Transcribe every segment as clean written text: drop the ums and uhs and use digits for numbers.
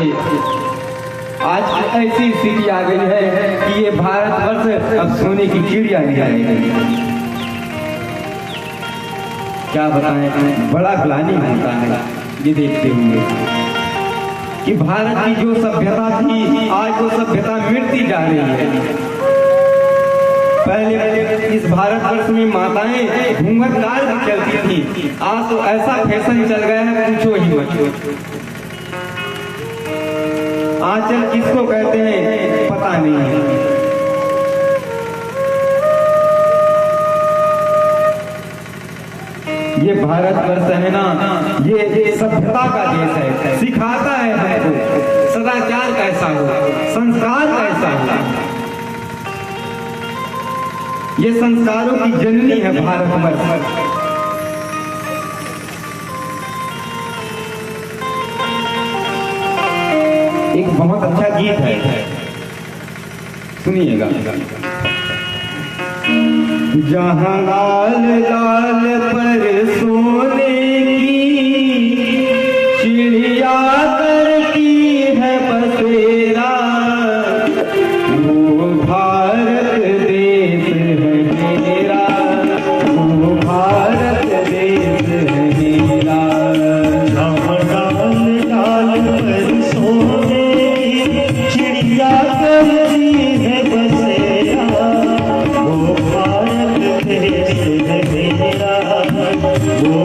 आज ऐसी स्थिति आ गई है कि ये भारतवर्ष अब सोने की चिड़िया नहीं जाएगी। क्या बताएं, बड़ा ग्लानि होता है ये देखते हुए कि भारत की जो सभ्यता थी आज वो सभ्यता मिटती जा रही है। पहले इस भारतवर्ष में माताएं घूंघट डाल चलती थी, आज तो ऐसा फैशन चल गया है पूछो ही मत। आंचल किसको कहते हैं पता नहीं है। ये भारतवर्ष है ना, ये सभ्यता का देश है, सिखाता है हमको सदाचार कैसा हो, संस्कार कैसा हो। ये संस्कारों की जननी है भारतवर्ष। एक बहुत अच्छा गीत है, सुनिएगा। जहाँ लाल लाल पर सोने की चिड़िया करती है बसेरा, वो भारत देश है मेरा, वो भारत देश है मेरा। जहाँ लाल लाल पर सोने चिड़िया करती है बसेरा, वो भारत देश है मेरा, वो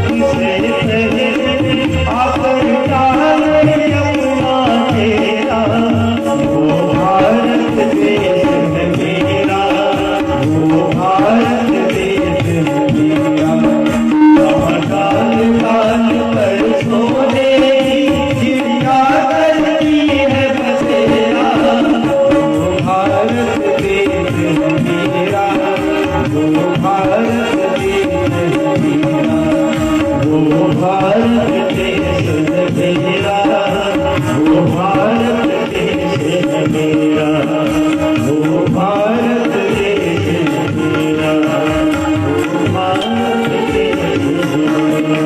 किसे पहले आकर डाले अपना तेरा, वो भारत देश है मेरा, वो भारत देश है मेरा। काल काल पर सोने की चिड़िया करती है बसेरा, वो भारत देश है मेरा, वो भारत देश है मेरा, वो भारत देश है मेरा, वो भारत देश है मेरा, वो भारत देश है मेरा, वो भारत देश है मेरा।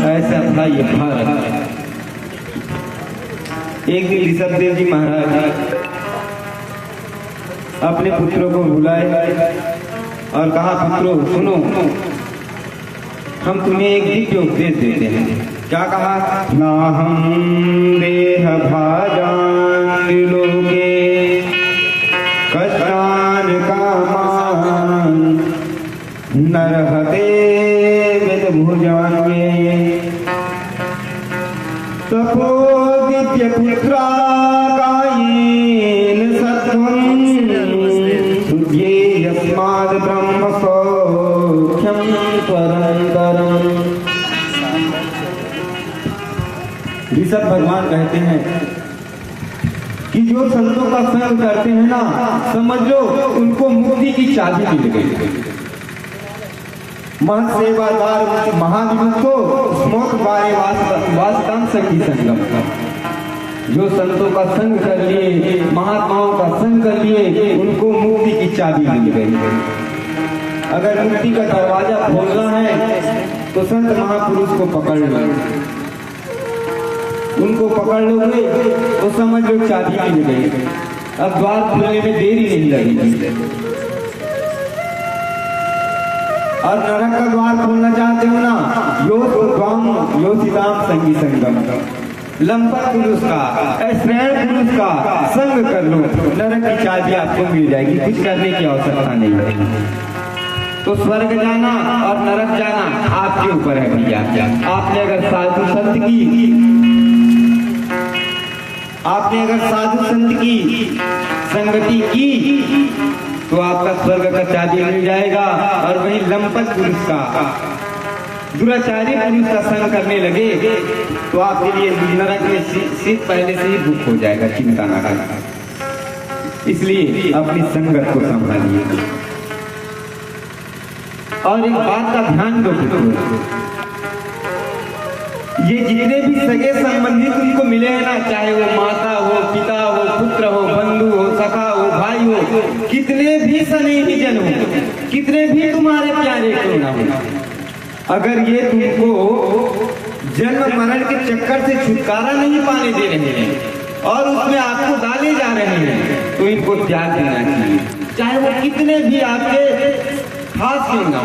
ऐसा था ये भारत। एक दिन ऋषभदेव जी महाराज अपने पुत्रों को बुलाए और कहा, पुत्रों सुनो, हम तुम्हें एक दिव्य उपदेश देते हैं। क्या कहा? ना हम देह भाजान लोगे कष्टान कामान नरहते विद भुजान्ये तपो दिव्य पुत्रा कायेन सत्वं सुज्ये यस्माद् ब्रह्म सौख्यं परन्तरम्। ऋषभ भगवान कहते हैं कि जो संतों का संग करते हैं ना, समझ लो उनको मुक्ति की चाबी मिल गई। महसेवादार महाविमुक्तो स्मोक बारे वास्तव सखी संगम। जो संतों का संग कर लिए, महात्माओं का संग कर लिए, उनको मुक्ति की चाबी मिल गई। अगर मुक्ति का दरवाजा खोलना है तो संत महापुरुष को पकड़ लो, उनको पकड़ लोगे तो समझ लो चाबी मिल गई। अब द्वार खुलने में देरी नहीं लगेगी। और नरक का द्वार खोलना चाहते हो ना, योसिताम संगी संगम, लंपट पुरुष का, श्रेण पुरुष का संग कर लो, नरक की चाबी आपको मिल जाएगी। कुछ करने की आवश्यकता नहीं है। तो स्वर्ग जाना और नरक जाना आपके ऊपर है भैया। आपने अगर साधु संत की संगति की तो आपका स्वर्ग का चाबी मिल जाएगा। और वही लंपट पुरुष का, दुराचारी पुरुष का संग करने लगे तो आपके लिए नरक में सीट पहले से ही बुक हो जाएगा। चिंता न करना, इसलिए अपनी संगत को संभालिए। और एक बात का ध्यान दो, ये जितने भी सगे संबंधी तुमको मिले हैं ना, चाहे वो माता हो, पिता हो, पुत्र हो, बंधु हो, सखा हो, भाई हो, कितने भी स्नेही जन हो, कितने भी तुम्हारे प्यारे क्यों ना हो, अगर ये तुमको जन्म मरण के चक्कर से छुटकारा नहीं पाने दे रहे हैं और उसमें आपको डाले जा रहे हैं, तो इनको त्याग देना चाहिए, चाहे वो कितने भी आपके खास क्यों ना हो।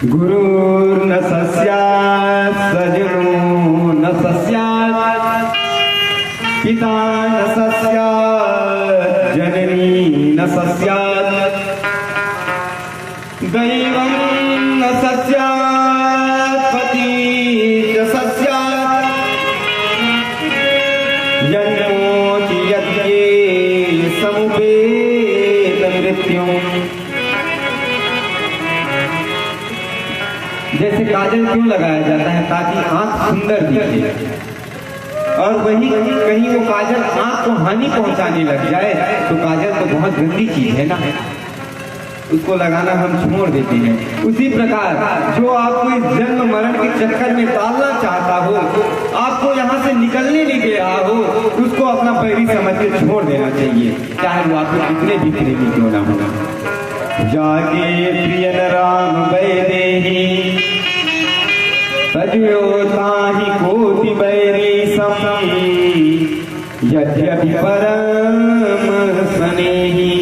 गुरु न सस्यात् सजनो न सस्यात् पिता न सस्यात् जननी न सस्यात् दैवं न सस्यात् पति च सस्यात् जन्मोऽपि यद्ये समुपेत मृत्युम्। जैसे काजल क्यों लगाया जाता है? ताकि आंख सुंदर दिखे, और वही कहीं वो काजल आंख को हानि पहुंचाने लग जाए तो काजल तो बहुत गंदी चीज है ना, उसको लगाना हम छोड़ देते हैं। उसी प्रकार जो आपको इस जन्म मरण के चक्कर में डालना चाहता हो, आपको यहाँ से निकलने नहीं दे रहा हो, उसको अपना बैरी समझ के छोड़ देना चाहिए, चाहे वो आपको कितने भी प्रेमी क्यों ना हो। जागे प्रियन राम बैदेही तजो ताहि कोटि बैरी सम यद्यपि परम स्नेही।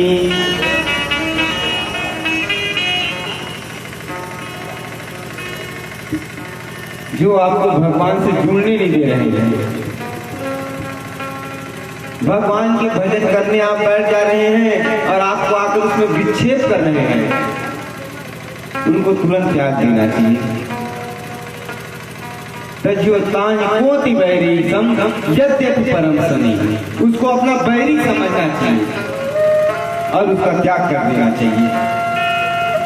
जो आपको भगवान से जुड़ने नहीं दे रहे हैं, भगवान के भजन करने आप बैठ जा रहे हैं और आपको आकर उसमें विक्षेप कर रहे हैं, उनको तुरंत त्याग देना चाहिए। तज्यो तान कोटि बैरी सम यद्यपि परम सनी, उसको अपना बैरी समझना चाहिए और उसका त्याग कर देना चाहिए,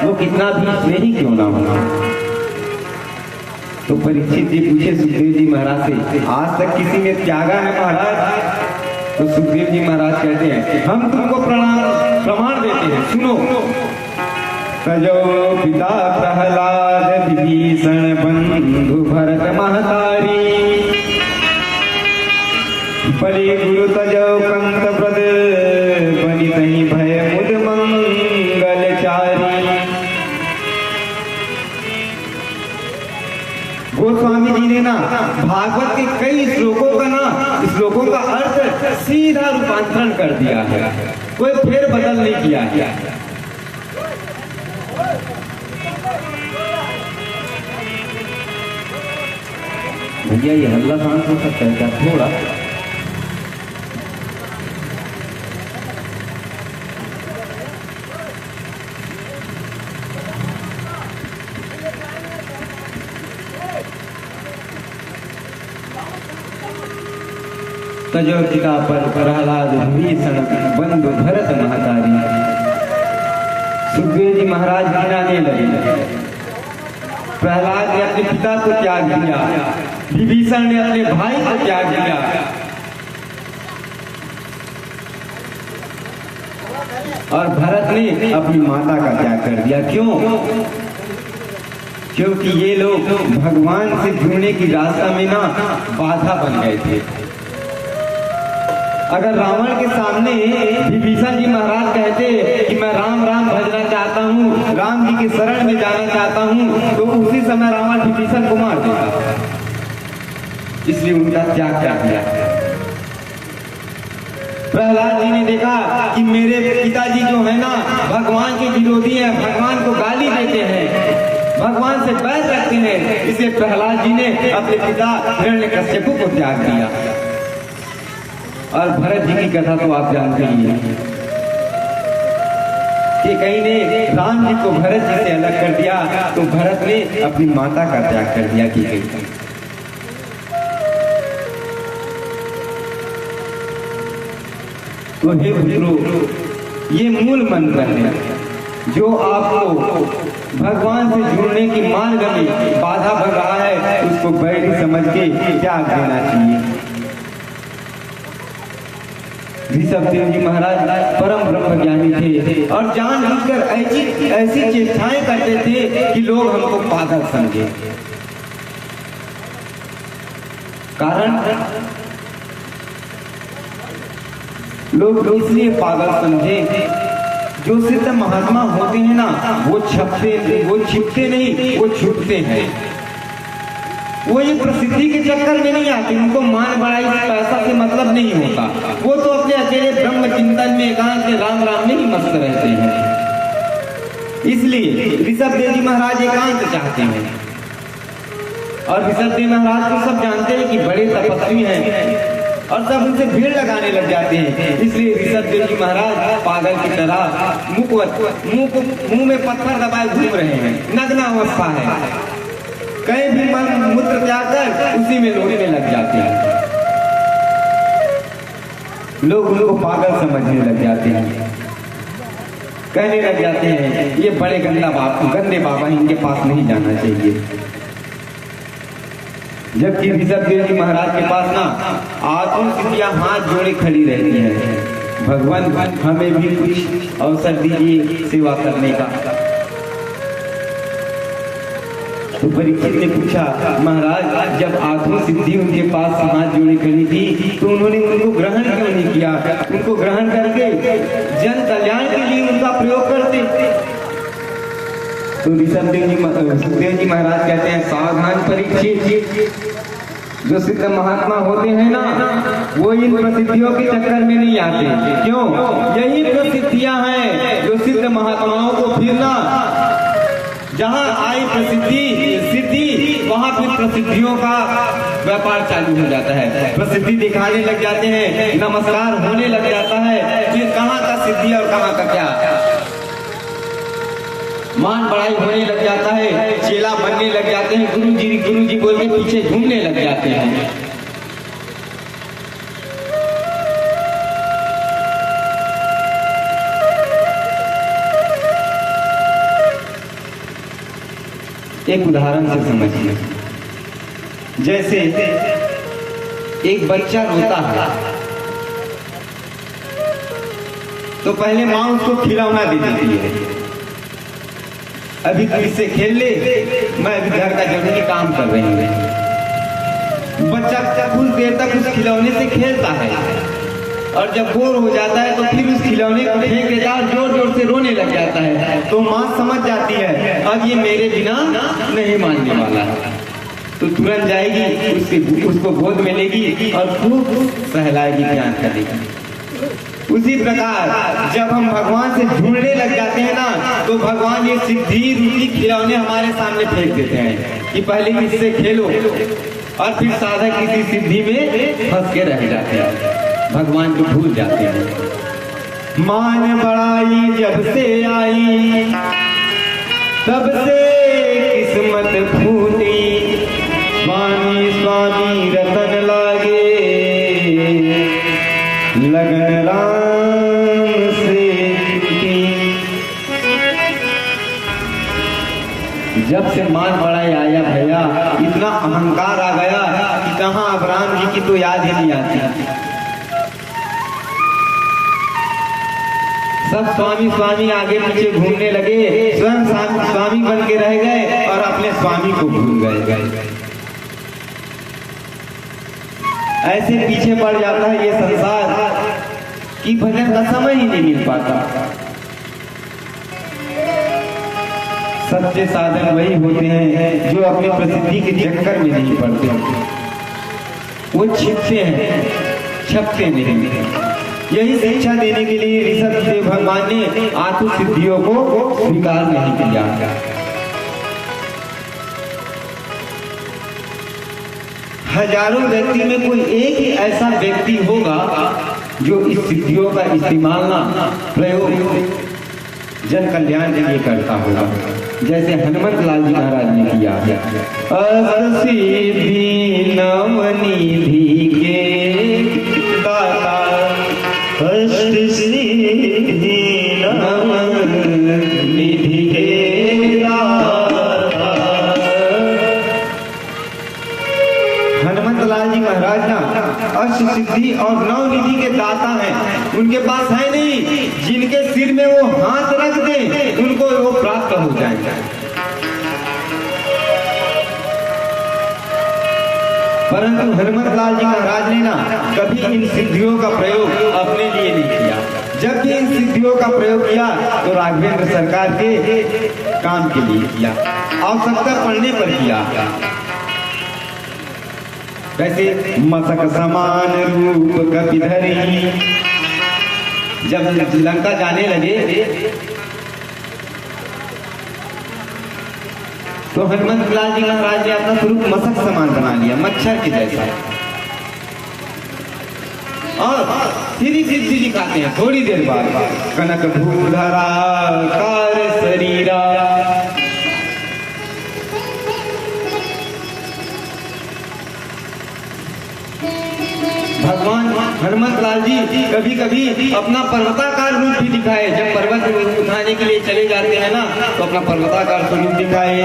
वो कितना भी स्नेही क्यों ना होना। तो परीक्षित जी पूछे सुखदेव जी महाराज से, आज तक किसी ने त्यागा है महाराज? तो सुखदेव जी महाराज कहते हैं, हम तुमको प्रमाण देते हैं, सुनो। तजो पिता प्रहलाद विभीषण बंधु भरत महतारी, बलि गुरु तजो कंत व्रत बनित ही भय मुद मंगलचारी। गोस्वामी जी ने ना भागवत के कई श्लोकों का अर्थ सीधा रूपांतरण कर दिया है, कोई फेर बदल नहीं किया है। भैया ये हल्ला शांत हो सकता है क्या थोड़ा? तजो पिता पर प्रहलाद विभीषण बंधु भरत महतारी। सुखदेव जी महाराज गिनाने लगे, प्रहलाद ने अपने पिता को त्याग दिया, विभीषण ने अपने भाई को त्याग दिया, और भरत ने अपनी माता का त्याग कर दिया। क्यों? क्योंकि ये लोग भगवान से जुड़ने की रास्ता में ना बाधा बन गए थे। अगर रावण के सामने विभीषण जी महाराज कहते कि मैं राम राम भजना चाहता हूँ, राम जी के शरण में जाना चाहता हूँ, तो उसी समय रावण विभीषण को मार देता। इसलिए उनका त्याग कर दिया। प्रहलाद जी ने देखा कि मेरे पिताजी जो है ना भगवान के विरोधी हैं, भगवान को गाली देते हैं, भगवान से बैर रखते हैं, इसलिए प्रहलाद जी ने अपने पिता हिरण्यकश्यप को त्याग दिया। और भरत जी की कथा तो आप जानते ही हैं कि कहीं ने राम जी को भरत जी से अलग कर दिया, तो भरत ने अपनी माता का त्याग कर दिया कि कहीं। तो हे पुत्रों, ये मूल मंत्र है जो आपको भगवान से जुड़ने की मार्ग में बाधा बन रहा है, उसको बैरी समझ के त्याग देना चाहिए। ऋषभदेव जी महाराज परम ब्रह्म ज्ञानी थे और जानबूझकर ऐसी चेष्टाएं करते थे कि लोग हमको पागल समझे। कारण लोग इसलिए पागल समझे, जो सिद्ध महात्मा होते हैं ना वो छिपते नहीं, वो छुपते हैं। वो ये प्रसिद्धि के चक्कर में नहीं आते, उनको मान बड़ाई पैसा से मतलब नहीं होता, वो तो अपने अकेले ब्रह्म चिंतन में एकांत में राम राम में ही मस्त रहते हैं। इसलिए ऋषभदेव जी महाराज एकांत चाहते हैं, और ऋषभदेव महाराज को सब जानते हैं कि बड़े तपस्वी हैं और सब उनसे भीड़ लगाने लग जाते हैं। इसलिए ऋषभदेव जी महाराज पागल की तरह मुंह में पत्थर दबाए घूम रहे हैं, नग्न अवस्था है, कहीं भी मन मूत्र त्याग कर उसी में लोटने लग जाते हैं। लोग उनको पागल समझने लग जाते हैं, कहने लग जाते हैं ये बड़े गंदे बाबा, इनके पास नहीं जाना चाहिए। जबकि ऋषभदेव जी महाराज के पास ना आत्म सिद्धियां हाथ जोड़े खड़ी रहती हैं, भगवान हमें भी कुछ अवसर दीजिए सेवा करने का। तो परीक्षित ने पूछा, महाराज जब आत्म सिद्धि उनके पास हाथ जोड़े खड़ी थी तो उन्होंने उनको ग्रहण क्यों नहीं किया? उनको ग्रहण करके जन कल्याण के लिए उनका प्रयोग करते। तो सुखदेव जी महाराज कहते हैं, सावधान परीक्षित, जो सिद्ध महात्मा होते हैं ना वो इन प्रसिद्धियों के चक्कर में नहीं आते। क्यों? यही प्रसिद्धियां हैं जो सिद्ध महात्माओं को फिर ना जहाँ आई सिद्धि वहाँ फिर प्रसिद्धियों का व्यापार चालू हो जाता है, प्रसिद्धि दिखाने लग जाते हैं, नमस्कार होने लग जाता है। फिर कहाँ का सिद्धि और कहाँ का क्या, मान बढ़ाई होने लग जाता है, चेला बनने लग जाते हैं, गुरु जी बोल के पीछे घूमने लग जाते हैं। एक उदाहरण से समझिए, जैसे एक बच्चा रोता है तो पहले माँ उसको खिलौना दे देती है, अभी तू इससे खेल ले, मैं अभी घर का जरूरी काम कर रही हूँ। बच्चा कुछ देर तक उस खिलौने से खेलता है और जब बोर हो जाता है तो फिर उस खिलौने को फेंक देता है, जोर जोर से रोने लग जाता है। तो माँ समझ जाती है अब ये मेरे बिना नहीं मानने वाला है, तो तुरंत जाएगी, उसको गोद में लेगी और खूब सहलाएगी, प्यार करेगी। उसी प्रकार जब हम भगवान से जुड़ने लग जाते हैं ना, तो भगवान ये सिद्धि रूपी खिलौने हमारे सामने फेंक देते हैं कि पहले इससे खेलो, और फिर साधक किसी सिद्धि में फंस के रह जाते हैं, भगवान को भूल जाते हैं। मान बढ़ाई जब से आई तब से किस्मत फूटी, स्वामी स्वामी रतन लागे, लगन राम से टूटी। जब से मान बढ़ाई आया भैया, इतना अहंकार आ गया कि कहाँ अब राम जी की तो याद ही नहीं आती। सब स्वामी स्वामी आगे पीछे घूमने लगे, स्वयं स्वामी बन के रह गए और अपने स्वामी को भूल गए। ऐसे पीछे पड़ जाता है ये संसार कि भजन का समय ही नहीं मिल पाता। सच्चे साधक वही होते हैं जो अपनी प्रसिद्धि के चक्कर में नहीं पड़ते, वो छिपते हैं, छपते नहीं। यही शिक्षा देने के लिए ऋषभ भगवान ने आत्म सिद्धियों को स्वीकार नहीं किया। हजारों व्यक्ति में कोई एक ही ऐसा व्यक्ति होगा जो इस सिद्धियों का इस्तेमाल ना प्रयोग जन कल्याण के लिए करता होगा, जैसे हनुमत लाल जी महाराज ने किया। सिद्धि नवनिधि के दाता, अष्ट सिद्धि नवनिधि के दाता। हनुमत लाल जी महाराज ना अष्ट सिद्धि और नवनिधि के दाता हैं। उनके पास है नहीं, जिनके सिर में वो हाथ रख दे उनको वो प्राप्त हो जाएगा। परंतु हनुमत लाल जी महाराज ने ना कभी इन सिद्धियों का प्रयोग अपने लिए नहीं किया। जब भी इन सिद्धियों का प्रयोग किया तो राघवेंद्र सरकार के काम के लिए किया, आवश्यकता पड़ने पर किया। वैसे मसक समान रूप कपिधरी, जब लंका जाने लगे तो हनुमत लाल जी महाराज ने अपना स्वरूप मसक समान बना लिया, मच्छर के जैसा, और फिर ही सिद्धि दिखाते हैं थोड़ी देर बाद। कनक भूधरा कार शरीरा, भगवान हनुमत लाल जी कभी कभी अपना पर्वताकार रूप भी दिखाए। जब पर्वत उठाने के लिए चले जाते हैं ना तो अपना पर्वताकार स्वरूप दिखाए।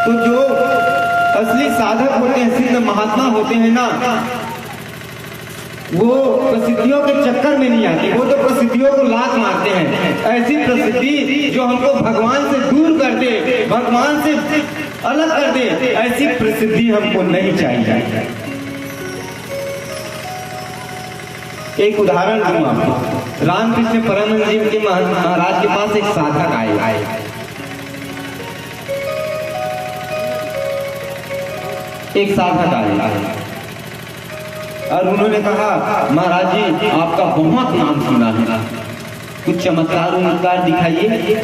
तो जो असली साधक होते हैं, सिद्ध महात्मा होते हैं ना, वो प्रसिद्धियों के चक्कर में नहीं आती, वो तो प्रसिद्धियों को लात मारते हैं। ऐसी प्रसिद्धि जो हमको भगवान से दूर कर दे, भगवान से अलग कर दे, ऐसी प्रसिद्धि हमको नहीं चाहिए। एक उदाहरण दूं आपको। रामकृष्ण परमहंस जी के महाराज के पास एक साधक आए। एक साधक आए और उन्होंने कहा, महाराज जी आपका बहुत नाम सुना है, कुछ चमत्कार उमत्कार दिखाइए।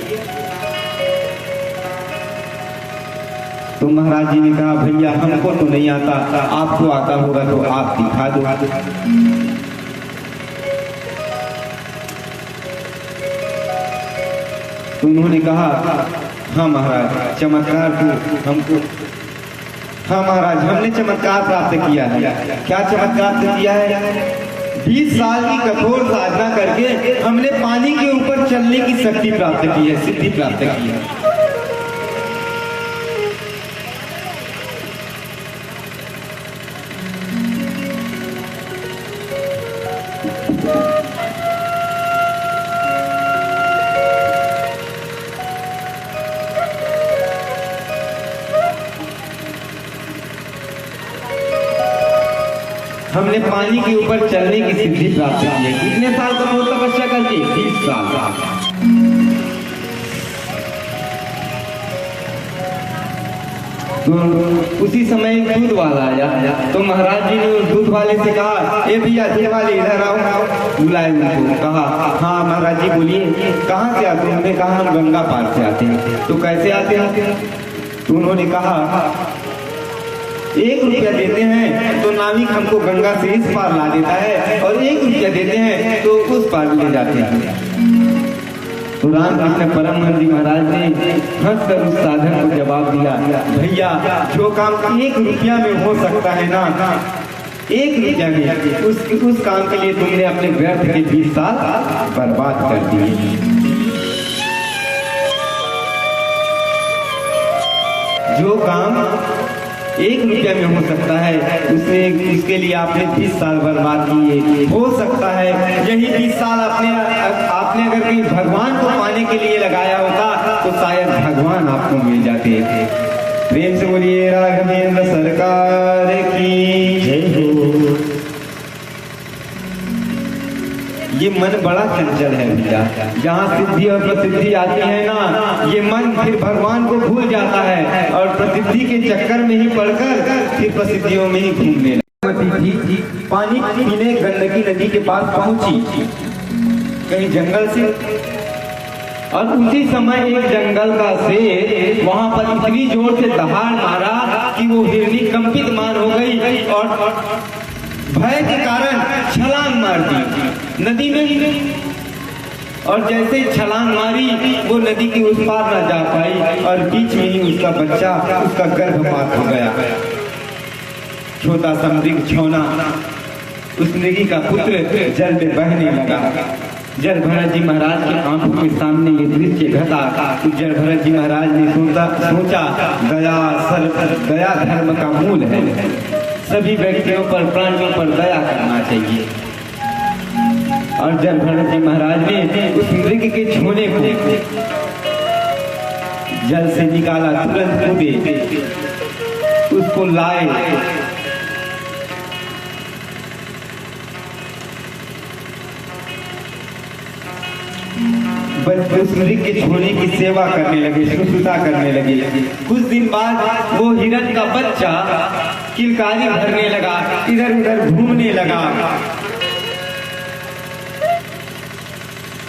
तो महाराज जी ने कहा भैया हमको तो नहीं आता, आपको आता होगा तो आप दिखा दो। तो उन्होंने कहा हाँ महाराज चमत्कार तो हमको, हाँ महाराज हमने चमत्कार प्राप्त किया है। क्या चमत्कार किया है? 20 साल की कठोर साधना करके हमने पानी के ऊपर चलने की शक्ति प्राप्त की है, सिद्धि प्राप्त की है। हमने पानी के ऊपर चलने की सिद्धि प्राप्त की है। कितने साल कठोर तपस्या करके? 20 साल। तो उसी समय एक दूध वाला आया, तो महाराज जी ने उस दूध वाले से कहा ए भैया दूध वाले इधर आओ। बुलाए उनको, कहा हाँ महाराज जी बोलिए कहाँ से आते हैं? हमने कहा हम गंगा पार से आते हैं। तो कैसे आते हैं? तो उन्होंने कहा 1 रुपया देते हैं तो नाविक हमको गंगा से इस पार ला देता है, और 1 रुपया देते हैं तो उस पार ले जाते हैं। तो रामकृष्ण परमहंस जी महाराज ने हंसकर उस साधक को जवाब दिया भैया जो काम 1 रुपया में हो सकता है ना, 1 रुपया में उस काम के लिए तुमने अपने व्यर्थ के 20 साल बर्बाद कर दिए। जो काम 1 रुपया में हो सकता है उसके लिए आपने 20 साल बर्बाद किए। हो सकता है यही 20 साल आपने अगर कहीं भगवान को पाने के लिए लगाया होता तो शायद भगवान आपको मिल जाते। प्रेम से बोलिए राघवेंद्र सरकार की जय हो। ये मन बड़ा चंचल है भैया, जहाँ सिद्धि और प्रसिद्धि आती है ना, ये मन फिर भगवान को भूल जाता है और प्रसिद्धि के चक्कर में ही पड़कर फिर प्रसिद्धियों में ही घूमने लगी। पानी पीने गंडकी नदी के पास पहुंची कहीं जंगल से, और उसी समय एक जंगल का शेर वहां पर इतनी जोर से दहाड़ मारा कि वो हिरनी कंपित मान हो गई और भय के कारण छलांग मार दी नदी में। और जैसे ही छलांग मारी वो नदी के उस पार न जा पाई और बीच में ही उसका बच्चा, उसका गर्भपात हो गया। छोटा सा मृग छौना उस मृगी का पुत्र जल में बहने लगा। जल भरत जी महाराज के आंखों के सामने ये दृश्य घटा तो जल भरत जी महाराज ने सोचा दया धर्म का मूल है, सभी व्यक्तियों पर प्राणियों पर दया करना चाहिए। और जल भरत जी महाराज ने उस मृग के छूने को जल से निकाला, तुरंत कूदे, उसको लाए, उस मृग के छोड़ने की सेवा करने लगे, शुश्रूषा करने लगे। कुछ दिन बाद वो हिरण का बच्चा किलकारी भरने लगा, इधर उधर घूमने लगा।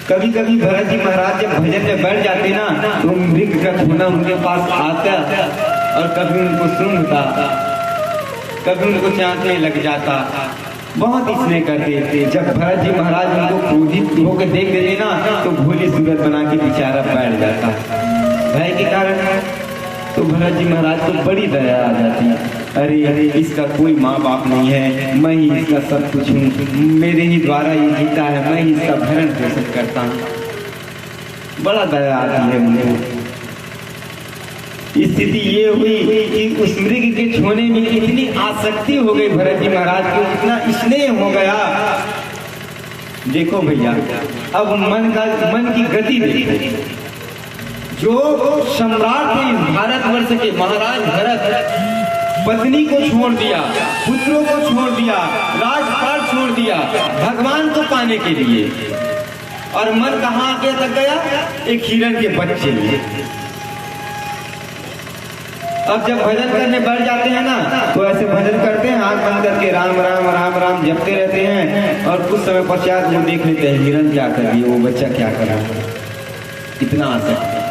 कभी कभी भरत जी महाराज जब भजन में बैठ जाते ना तो मृग का छूना उनके पास आता और कभी उनको सूंघता, कभी उनको चाटने लग जाता, बहुत स्नेह करते थे। जब भरत जी महाराज उनको क्रोधित होकर देख देते ना तो भोली सूरत बना के बेचारा बैठ जाता भय के कारण। तो भरत जी महाराज को बड़ी दया आ जाती, अरे इसका कोई माँ बाप नहीं है, मैं ही इसका सब कुछ हूँ, मेरे ही द्वारा ये जीता है, मैं ही इसका भरण पोषण करता हूँ। बड़ा दया आती है उन्हें। स्थिति ये हुई कि उस मृग के छूने में इतनी आसक्ति हो गई भरत जी महाराज को, इतना स्नेह हो गया। देखो भैया अब मन की गति देखो। जो सम्राट थे भारतवर्ष के, महाराज भरत पत्नी को छोड़ दिया, पुत्रों को छोड़ दिया, राजपाट छोड़ दिया भगवान को पाने के लिए, और मन कहाँ आगे तक गया? एक हिरण के बच्चे में। अब जब भजन करने बैठ जाते हैं ना तो ऐसे भजन करते हैं, आंख बंद करके राम राम राम राम जपते रहते हैं, और कुछ समय पश्चात वो देख लेते हैं हिरण क्या कर रही है, वो बच्चा क्या कर रहा है। इतना आसक्ति।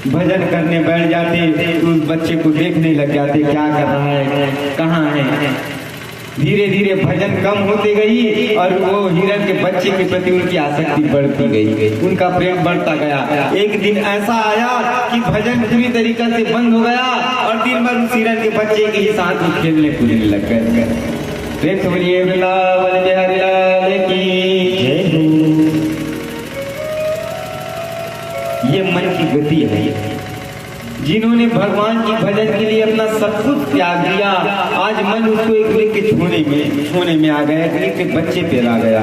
भजन करने बैठ जाते, उस बच्चे को देखने लग जाते क्या कर रहा है, कहाँ है। धीरे धीरे भजन कम होते गई और वो हिरण के बच्चे के प्रति उनकी आसक्ति बढ़ती गई, उनका प्रेम बढ़ता गया। एक दिन ऐसा आया कि भजन पूरी तरीके से बंद हो गया और दिन भर उस हिरण के बच्चे के ही साथ वो खेलने कूदने लग गए। प्रेम से बोलिए वृंदावन बिहारी लाल की जय हो। ये मन की गति है। जिन्होंने भगवान की भजन के लिए अपना सब कुछ त्याग दिया, आज मन उसको एक मृग के छूने में आ गया, मृग के बच्चे पे आ गया।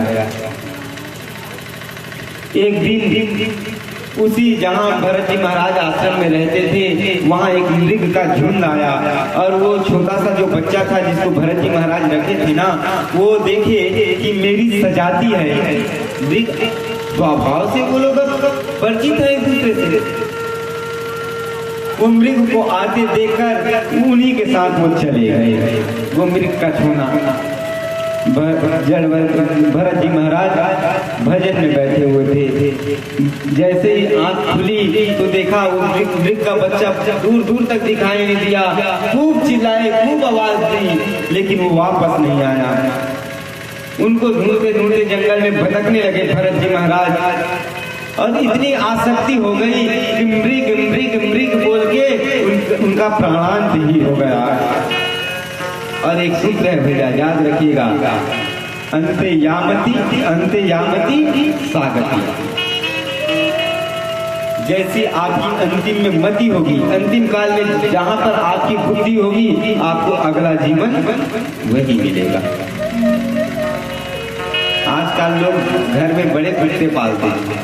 एक दिन उसी जहाँ भरत जी महाराज आश्रम में रहते थे, वहाँ एक मृग का झुंड आया और वो छोटा सा जो बच्चा था जिसको भरत जी महाराज रखे थे ना, वो देखे कि मेरी सजाती है। मृग स्वभाव से वो लोग परिचित है एक दूसरे से। वो मृग को आते देखकर उन्हीं के साथ वो चले गए। वो मृग का छूना, भरत जी महाराज भजन में बैठे हुए थे, जैसे ही आंख खुली तो देखा वो मृग का बच्चा दूर दूर तक दिखाई नहीं दिया। खूब चिल्लाए, खूब आवाज दी, लेकिन वो वापस नहीं आया। उनको ढूंढते ढूंढते जंगल में भटकने लगे भरत जी महाराज, और इतनी आसक्ति हो गई कि मृग मृग मृग बोल के उनका प्राणांत ही हो गया। और एक सूत्र है भैया, याद रखिएगा, अंते यामति सागति। जैसी आपकी अंतिम में मति होगी, अंतिम काल में जहां पर आपकी बुद्धि होगी, आपको अगला जीवन वही मिलेगा। आजकल लोग घर में बड़े कुत्ते पालते हैं,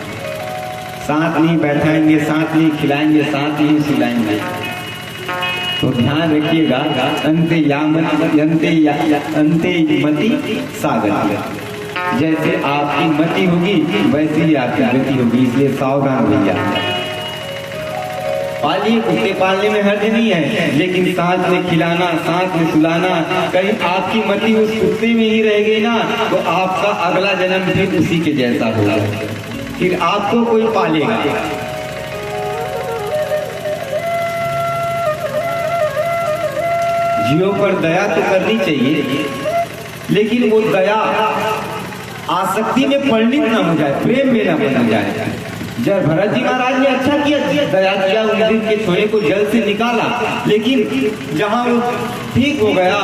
साथ नहीं बैठाएंगे, साथ नहीं खिलाएंगे, साथ नहीं सुलाएंगे। तो ध्यान रखिएगा, अंते मति सागति। जैसे आपकी मति होगी वैसी ही आपकी गति होगी, इसलिए सावधान भैया। पालिए, कुत्ते पालने में हर्ज नहीं है, लेकिन साथ में खिलाना, साथ में सुलाना। कहीं आपकी मति उस कुत्ते में ही रह गई ना, तो आपका अगला जन्म भी उसी के जैसा होगा, फिर आपको कोई पालेगा। जीवों पर दया तो करनी चाहिए, लेकिन वो दया आसक्ति में परिणित ना हो जाए, प्रेम में ना बन जाए। जब भरत जी महाराज ने अच्छा किया, दया किया, उन मृग के छोरे को जल से निकाला, लेकिन जहां वो ठीक हो गया,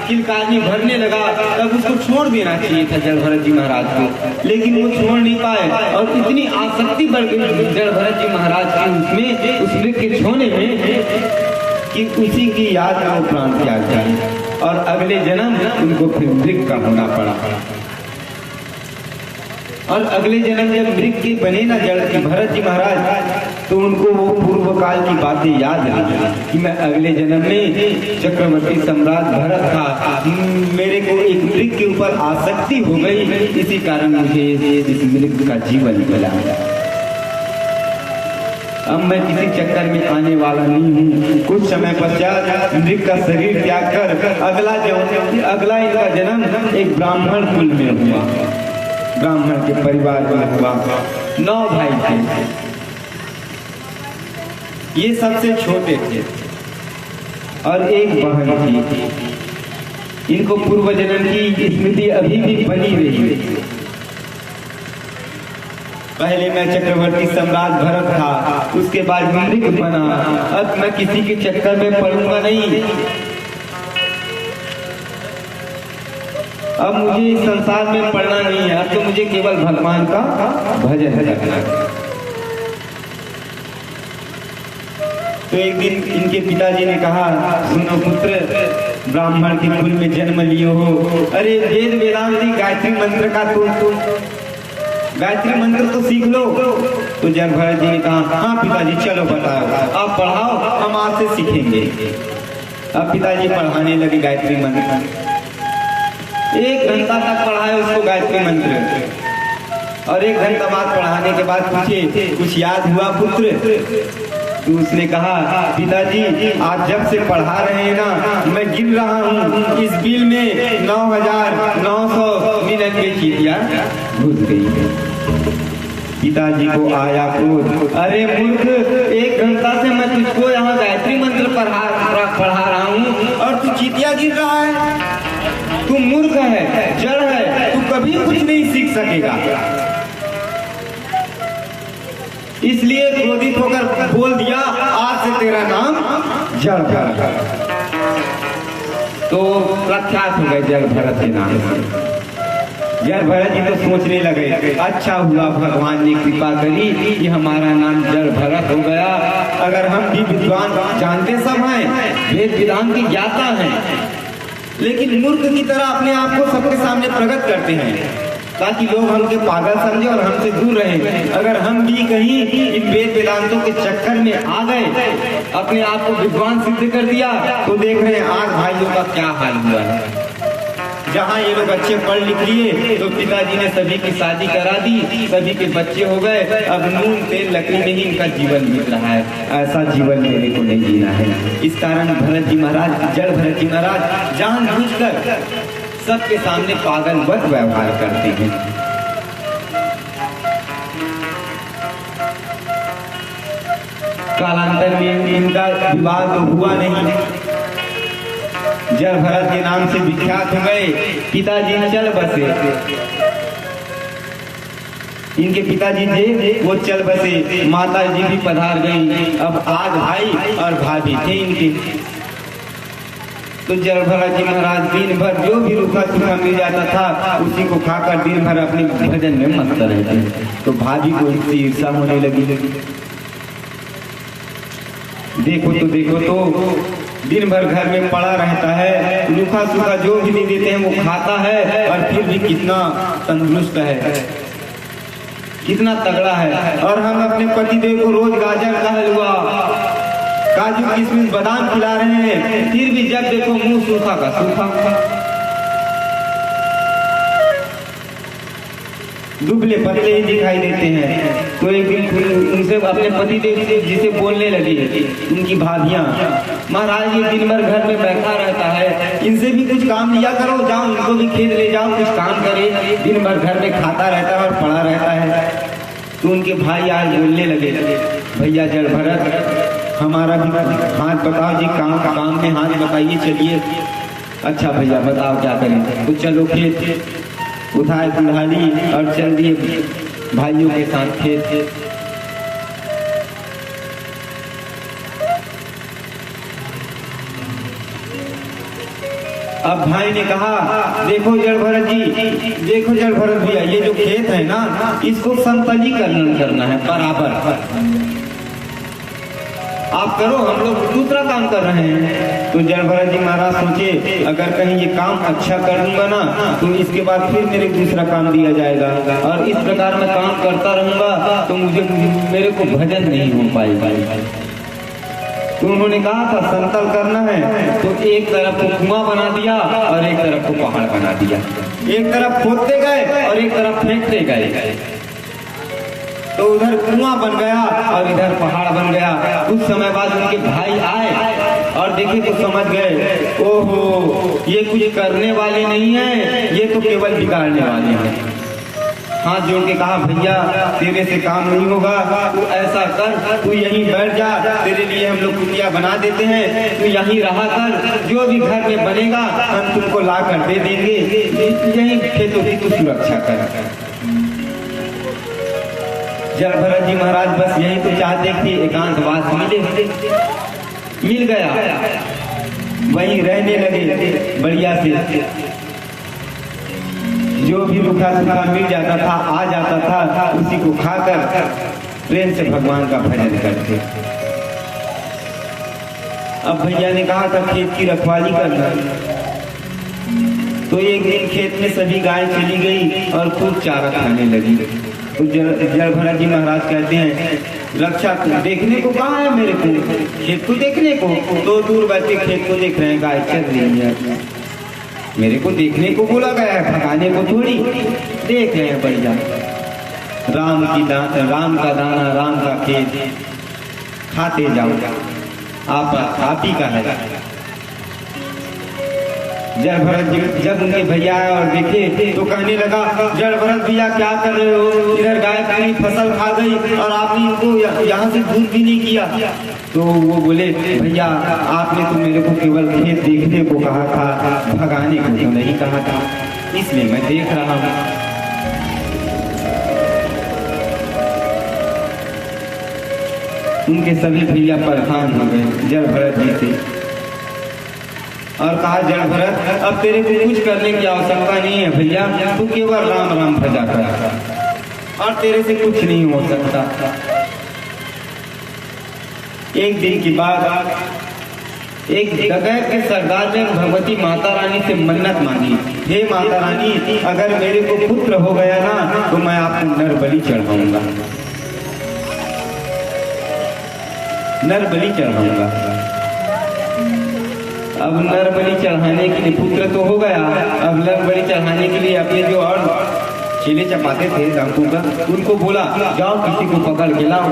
किलकारनी भरने लगा, तब उसको छोड़ देना चाहिए था जल भरत जी महाराज को, लेकिन वो छोड़ नहीं पाए। और इतनी आसक्ति बढ़ गई जल भरत जी महाराज की उसमें, उस मृग के छोने में, कि उसी की याद में वो प्राण त्याग गए और अगले जन्म उनको फिर मृग का होना पड़ा। और अगले जन्म जब मृग के बने ना भरत जी महाराज, तो उनको वो पूर्व काल की बातें याद आई कि मैं अगले जन्म में चक्रवर्ती सम्राट भरत था, मेरे को एक मृग के ऊपर आसक्ति हो गई, इसी कारण मुझे इस मृग का जीवन मिला। अब मैं किसी चक्कर में आने वाला नहीं हूँ। कुछ समय पश्चात मृग का शरीर त्याग कर अगला इनका जन्म एक ब्राह्मण कुल में हुआ, ब्राह्मण के परिवार में हुआ। 9 भाई थे, ये सबसे छोटे थे और एक बहन थी। इनको पूर्व जन्म की स्मृति अभी भी बनी रही है। पहले मैं चक्रवर्ती सम्राट भरत था, उसके बाद मृग बना, अब मैं किसी के चक्कर में पड़ूंगा नहीं। अब मुझे इस संसार में पढ़ना नहीं है, अब तो मुझे केवल भगवान का भजन करना है। तो एक दिन इनके पिताजी ने कहा, सुनो पुत्र, ब्राह्मण के कुल में जन्म लिए हो, अरे वेद वेदांती गायत्री मंत्र का तुम गायत्री मंत्र तो सीख लो। तो जब भरत जी ने कहा, हाँ पिताजी चलो बताओ, आप पढ़ाओ, हम आपसे सीखेंगे। अब पिताजी पढ़ाने लगे गायत्री मंत्र, 1 घंटा तक पढ़ाए उसको गायत्री मंत्र। और 1 घंटा बाद पढ़ाने के बाद पूछे कुछ याद हुआ पुत्र? तो उसने कहा पिताजी आज जब से पढ़ा रहे हैं ना मैं गिन रहा हूँ इस बिल में 9,999 चीटियाँ घुस गई है। पिताजी को आया क्रोध, अरे मूर्ख 1 घंटा से मैं तुझको यहाँ गायत्री मंत्र पढ़ा रहा हूँ और तू चीटियाँ गिन रहा है। तू मूर्ख है, जड़ है, तू कभी कुछ नहीं सीख सकेगा। इसलिए क्रोधित होकर बोल दिया आज से तेरा नाम जड़ भरत। तो प्रख्यात हो गए जड़ भरत के नाम से। जड़ भरत जी तो सोचने लगे अच्छा हुआ भगवान ने कृपा करी कि हमारा नाम जड़ भरत हो गया। अगर हम भी विद्वान जानते सब हैं, वेद विधान की ज्ञाता हैं, लेकिन मूर्ख की तरह अपने आप को सबके सामने प्रकट करते हैं ताकि लोग हमसे पागल समझे और हमसे दूर रहे। अगर हम भी कहीं इन वेद वेदांतों के चक्कर में आ गए, अपने आप को विद्वान सिद्ध कर दिया, तो देख रहे हैं आज भाइयों का क्या हाल हुआ है। जहाँ ये लोग अच्छे पढ़ लिख लिए तो पिताजी ने सभी की शादी करा दी, सभी के बच्चे हो गए। अब नून तेल लकड़ी में ही इनका जीवन बीत रहा है। ऐसा जीवन मेरे को नहीं जीना है। इस कारण भरत जी महाराज, जड़ भरत जी महाराज जानबूझकर सबके सामने पागलवत व्यवहार करते हैं। कालांतर में इनका विवाह तो हुआ नहीं, जड़ भरत के नाम से विख्यात हो गए। पिताजी चल बसे, इनके पिताजी थे वो चल बसे, माता जी भी पधार गई। अब आज भाई और भाभी थे इनके। तो जड़ भरत जी महाराज दिन भर जो भी रूखा सूखा मिल जाता था उसी को खाकर दिन भर अपने भजन में मस्त रहते। तो भाभी को इससे ईर्ष्या होने लगी। देखो तो दिन भर घर में पड़ा रहता है, रूखा सूखा जो भी नहीं देते हैं वो खाता है और फिर भी कितना तंदुरुस्त है, कितना तगड़ा है। और हम अपने पतिदेव को रोज गाजर का हलवा, काजू किशमिश बादाम खिला रहे हैं, फिर भी जब देखो मुंह सूखा का सूखा, दुबले पतले ही दिखाई देते हैं। तो एक दिन उनसे अपने पतिदेव से जिसे बोलने लगी उनकी भाभियां, महाराज ये दिन भर घर में बैठा रहता है, इनसे भी कुछ काम लिया करो, जाओ इनको भी खेत ले जाओ, कुछ काम करे, दिन भर घर में खाता रहता है और पड़ा रहता है। तो उनके भाई आज बोलने लगे भैया जड़ भरत हमारा भी हाथ बताओ जी, काम में हाथ बताइए चलिए। अच्छा भैया बताओ क्या करें? तो चलो खेत उठाए कुल्हाड़ी और चल दिए भाइयों के साथ खेत। अब भाई ने कहा देखो जड़ भरत जी, देखो जड़ भरत भैया, ये जो खेत है ना इसको समतलीकरण करना है बराबर, आप करो, हम लोग दूसरा काम कर रहे हैं। तो जड़ भरत जी महाराज सोचे अगर कहीं ये काम अच्छा कर दूंगा ना तो इसके बाद फिर मेरे दूसरा काम दिया जाएगा, और इस प्रकार मैं काम करता रहूंगा तो मेरे को भजन नहीं हो पाएगा। तो उन्होंने कहा था समतल करना है, तो एक तरफ को कुआं बना दिया और एक तरफ को पहाड़ बना दिया, एक तरफ खोदते गए और एक तरफ फेंकते गए। तो उधर कुआं बन गया और इधर पहाड़ बन गया। कुछ समय बाद उनके भाई आए और देखे तो समझ गए ओहो ये कुछ करने वाले नहीं है, ये तो केवल बिगाड़ने वाले हैं। हाथ जोड़ के कहा भैया तेरे से काम नहीं होगा, तू ऐसा कर, तू यहीं बैठ जा, तेरे लिए हम लोग कुटिया बना देते हैं, तू यहीं रहा कर, जो भी घर में बनेगा हम तुमको ला कर दे देंगे, यहीं खेतों की तू सुरक्षा कर। जड़ भरत जी महाराज बस यही तो चाहते थे एकांतवास मिल गया, वहीं रहने लगे बढ़िया से, जो भी रूखा सूखा मिल जाता था आ जाता था उसी को खाकर प्रेम से भगवान का भजन करते। अब भैया ने कहा था खेत की रखवाली करना, तो एक दिन खेत में सभी गाय चली गई और खूब चारा खाने लगी। तो जड़ भरत जी महाराज कहते हैं रक्षा देखने को कहा है मेरे को, खेत को देखने को, तो दूर बैठे खेत को देख रहे हैं गाय चल रही है, मेरे को देखने को बोला गया है, भगाने को थोड़ी, देख रहे हैं बढ़िया। राम का दाना राम का खेत खाते जाओ, आप ही का है। जड़ भरत जी जब उनके भैया आए और देखे तो कहने लगा, जड़ भरत भैया क्या कर रहे हो, इधर गाय पूरी फसल खा गई और आपने इनको यहाँ से दूर भी नहीं किया। तो वो बोले, भैया आपने तो मेरे को केवल खेत देखने को कहा था, भगाने को तो नहीं कहा था, इसलिए मैं देख रहा हूँ। उनके सभी भैया परेशान हो गए जड़ भरत जी से और कहा, जड़ भरत अब तेरे को कुछ करने की आवश्यकता नहीं है भैया, तू केवल राम राम भजा कर और तेरे से कुछ नहीं हो सकता। एक दिन की बात, एक डकैत के सरदार ने भगवती माता रानी से मन्नत मांगी, हे माता रानी, अगर मेरे को पुत्र हो गया ना तो मैं आपको नर बलि चढ़ाऊंगा, नर बलि चढ़ाऊंगा। अब नर बलि चढ़ाने के लिए पुत्र तो हो गया, अब नर बलि चढ़ाने के लिए अपने जो और चेले चपाते थे डाकू का, उनको बोला, जाओ किसी को पकड़ के लाओ।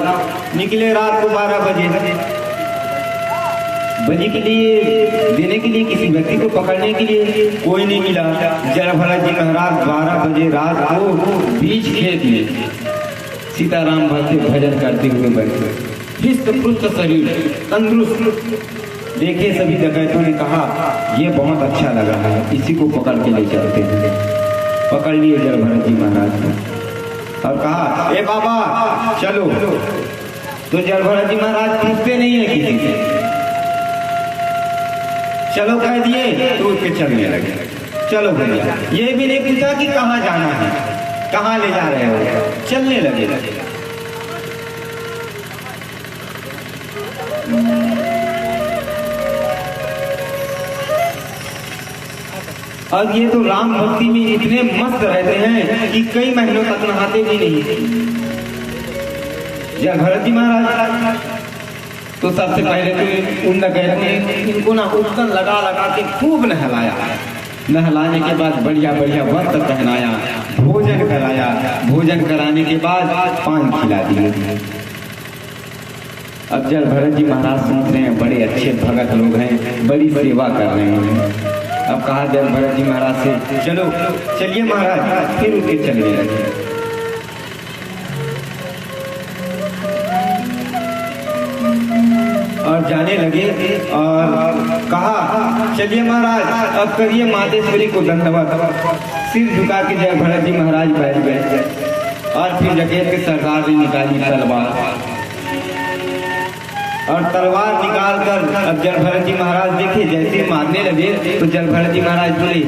निकले रात को 12 बजे बलि के लिए देने के लिए, किसी व्यक्ति को पकड़ने के लिए कोई नहीं मिला। जड़ भरत जी महाराज 12 बजे रात को बीच खेत में सीताराम भक्त भजन करते हुए बैठे, हृष्ट पुष्ट शरीर, तंदुरुस्त। देखे सभी डकैतों ने कहा, ये बहुत अच्छा लगा है, इसी को पकड़ के ले चलते हैं। पकड़ लिए जड़ भरत जी महाराज को और कहा, ए बाबा चलो। तो जड़ भरत जी महाराज पूछते नहीं है किसी से, चलो कह दिए तो उठ के चलने लगे। चलो भैया, ये भी नहीं पूछा कि कहाँ जाना है, कहाँ ले जा रहे हो, चलने लगे। और ये तो राम भक्ति में इतने मस्त रहते हैं कि कई महीनों तक नहाते भी नहीं। जड़ भरत जी महाराज तो सबसे पहले तो उन डकैतों ने इनको ना उपकर लगा लगा के खूब नहलाया, नहलाने के बाद बढ़िया बढ़िया वस्त्र पहनाया, भोजन कराया, भोजन कराने के बाद पान खिला दिए। अब जड़ भरत जी महाराज सोच रहे हैं, बड़े अच्छे भगत लोग हैं, बड़ी सेवा कर रहे हैं। अब कहा जड़ भरत जी महाराज से, चलो चलिए महाराज, फिर उनके चलने लगे। और जाने लगे और कहा, चलिए महाराज अब करिए मातेश्वरी को दंडवत। सिर झुका के जड़ भरत जी महाराज बैठ गए और फिर डकैत के सरदार ने निकाली तलवार और तलवार निकाल कर अब जड़ भरत जी महाराज देखे जैसे मारने लगे तो जड़ भरत जी महाराज बोले,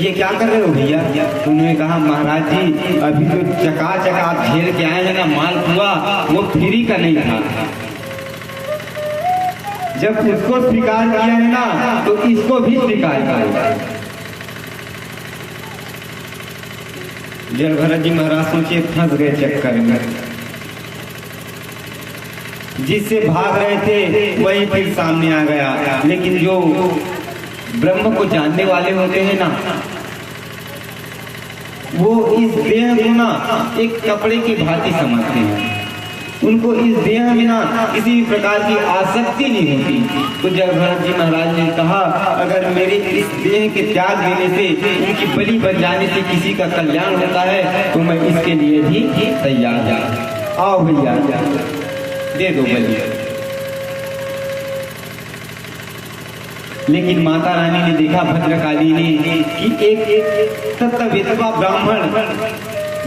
ये क्या कर रहे हो भैया। उन्होंने कहा, महाराज जी अभी तो चकाचक आप झेल के आए हैं ना, माल हुआ वो फ्री का नहीं था, जब उसको स्वीकार किया है ना तो इसको भी स्वीकार करेगा। जड़ भरत जी महाराज सोचे, फंस गए चक्कर में, जिससे भाग रहे थे वही फिर सामने आ गया। लेकिन जो ब्रह्म को जानने वाले होते हैं ना, वो इस देह को ना एक कपड़े की भांति समझते हैं, उनको इस देह में ना किसी भी प्रकार की आसक्ति नहीं होती। तो जड़ भरत जी महाराज ने कहा, अगर मेरे इस देह के त्याग देने से, उनकी बलि बन जाने से किसी का कल्याण होता है तो मैं इसके लिए भी तैयार हूं। आओ भैया दे दो बलि। लेकिन माता रानी ने देखा भद्रकाली ने कि एक तत्ववेत्ता ब्राह्मण,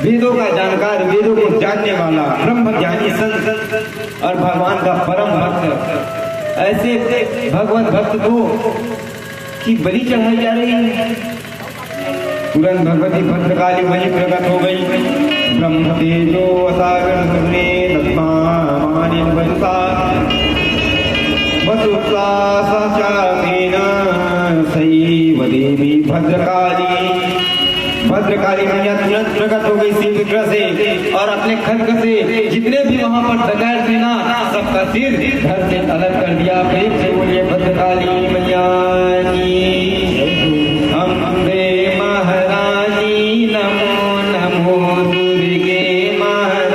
वेदों का जानकार, वेदों को जानने वाला ब्रह्म ज्ञानी संत और भगवान का परम भक्त, ऐसे भगवत भक्त को की बलि चढ़ाई जा रही है। तुरंत भगवती भद्रकाली वहीं प्रकट हो गई। ब्रह्म तेजो सागर सुने तस्मानि वंसा वसुप्ता सचामेन सैव देवी भद्रकाली। भद्रकाली मैया तुरंत प्रकट हो गई सिंह विग्रह से और अपने खड्ग से जितने भी वहां पर डकैत थे ना, सबका सिर घर से अलग कर दिया। प्रेम से बोलिए भद्रकाली मैया अम्बे महारानी नमो नमो दुर्गे महारानी।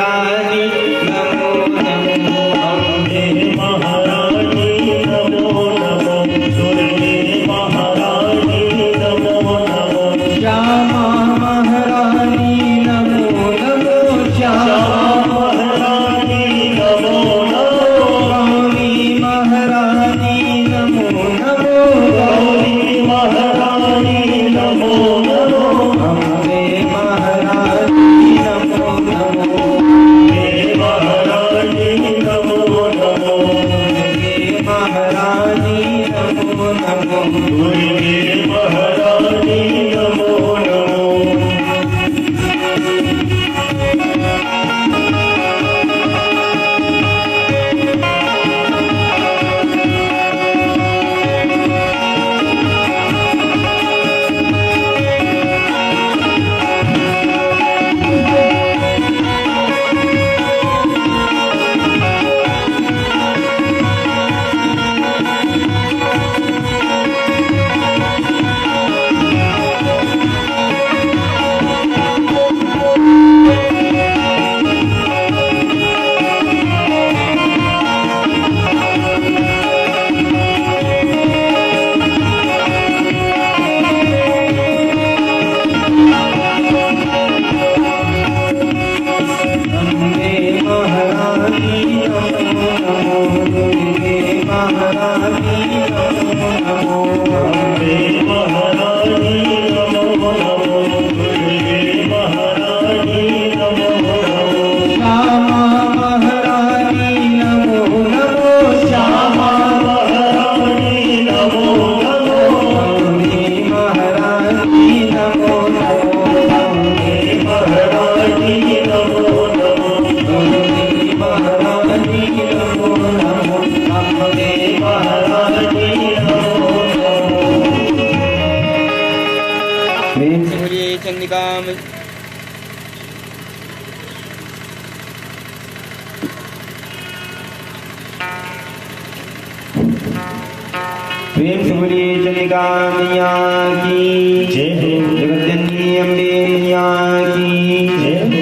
प्रेम से बोलिए चंडिका मैया की जय हो। जगतजननी अम्बे मैया की जय हो।